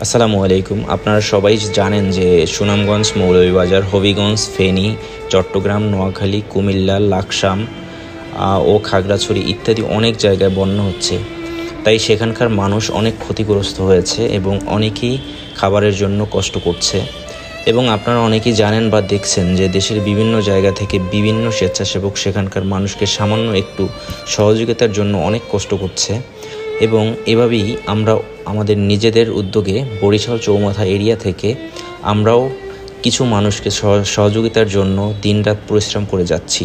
আসসালামু আলাইকুম। আপনারা সবাই জানেন যে সুনামগঞ্জ, মৌলভীবাজার, হবিগঞ্জ, ফেনী, চট্টগ্রাম, নোয়াখালী, কুমিল্লা, লাকসাম ও খাগড়াছড়ি ইত্যাদি অনেক জায়গায় বন্যা হচ্ছে। তাই সেখানকার মানুষ অনেক ক্ষতিগ্রস্ত হয়েছে এবং অনেকেই খাবারের জন্য কষ্ট করছে। এবং আপনারা অনেকেই জানেন বা দেখছেন যে দেশের বিভিন্ন জায়গা থেকে বিভিন্ন স্বেচ্ছাসেবক সেখানকার মানুষকে সামান্য একটু সহযোগিতার জন্য অনেক কষ্ট করছে। এবং এভাবেই আমরা আমাদের নিজেদের উদ্যোগে বরিশাল চৌমাথা এরিয়া থেকে আমরাও কিছু মানুষকে সহযোগিতার জন্য দিনরাত পরিশ্রম করে যাচ্ছি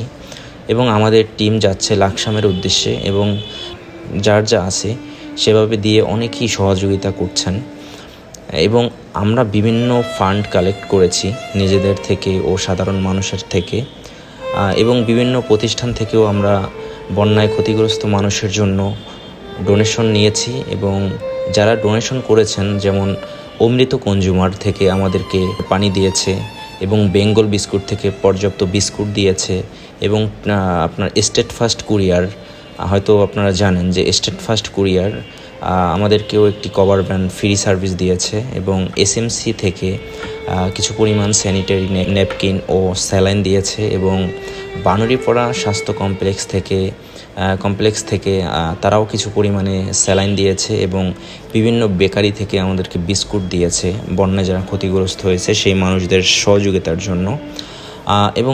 এবং আমাদের টিম যাচ্ছে লাকসামের উদ্দেশ্যে এবং যার যা আছে সেভাবে দিয়ে অনেকেই সহযোগিতা করছেন। এবং আমরা বিভিন্ন ফান্ড কালেক্ট করেছি নিজেদের থেকে ও সাধারণ মানুষের থেকে, এবং বিভিন্ন প্রতিষ্ঠান থেকেও আমরা বন্যায় ক্ষতিগ্রস্ত মানুষের জন্য ডোনেশন নিয়েছি। এবং যারা ডোনেশন করেছেন, যেমন অমৃত কনজিউমার থেকে আমাদেরকে পানি দিয়েছে এবং বেঙ্গল বিস্কুট থেকে পর্যাপ্ত বিস্কুট দিয়েছে, এবং আপনার স্টেট ফার্স্ট কুরিয়ার, হয়তো আপনারা জানেন যে স্টেট ফার্স্ট কুরিয়ার আমাদেরকেও একটি কভার ভ্যান ফ্রি সার্ভিস দিয়েছে, এবং এসএমসি থেকে কিছু পরিমাণ স্যানিটারি ন্যাপকিন ও স্যালাইন দিয়েছে, এবং বানুড়িপাড়া স্বাস্থ্য কমপ্লেক্স থেকে তারাও কিছু পরিমাণে স্যালাইন দিয়েছে, এবং বিভিন্ন বেকারি থেকে আমাদেরকে বিস্কুট দিয়েছে বন্যায় যারা ক্ষতিগ্রস্ত হয়েছে সেই মানুষদের সহযোগিতার জন্য। এবং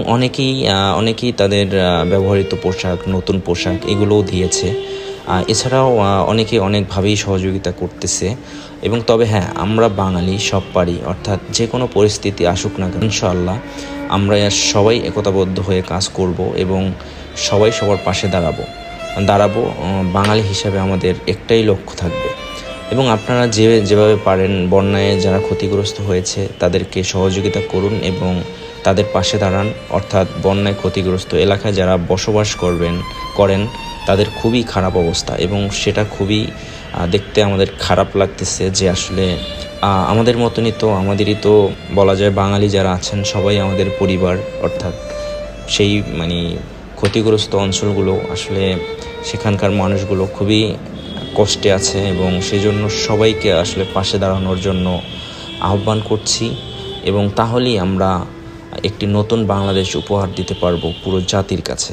অনেকেই তাদের ব্যবহৃত পোশাক, নতুন পোশাক এগুলোও দিয়েছে। এছাড়াও অনেকে অনেকভাবেই সহযোগিতা করতেছে। এবং তবে হ্যাঁ, আমরা বাঙালি সব পারি, অর্থাৎ যে কোনো পরিস্থিতি আসুক না কেন ইনশাআল্লাহ আমরা সবাই একতাবদ্ধ হয়ে কাজ করব এবং সবাই সবার পাশে দাঁড়াবো। বাঙালি হিসাবে আমাদের একটাই লক্ষ্য থাকবে। এবং আপনারা যেভাবে পারেন বন্যায় যারা ক্ষতিগ্রস্ত হয়েছে তাদেরকে সহযোগিতা করুন এবং তাদের পাশে দাঁড়ান। অর্থাৎ বন্যায় ক্ষতিগ্রস্ত এলাকায় যারা বসবাস করেন তাদের খুবই খারাপ অবস্থা, এবং সেটা খুবই দেখতে আমাদের খারাপ লাগতেছে যে আসলে আমাদেরই তো বলা যায় বাঙালি যারা আছেন সবাই আমাদের পরিবার। অর্থাৎ সেই ক্ষতিগ্রস্ত অঞ্চলগুলো আসলে সেখানকার মানুষগুলো খুবই কষ্টে আছে, এবং সেজন্য সবাইকে আসলে পাশে দাঁড়ানোর জন্য আহ্বান করছি। এবং তাহলেই আমরা একটি নতুন বাংলাদেশ উপহার দিতে পারবো পুরো জাতির কাছে।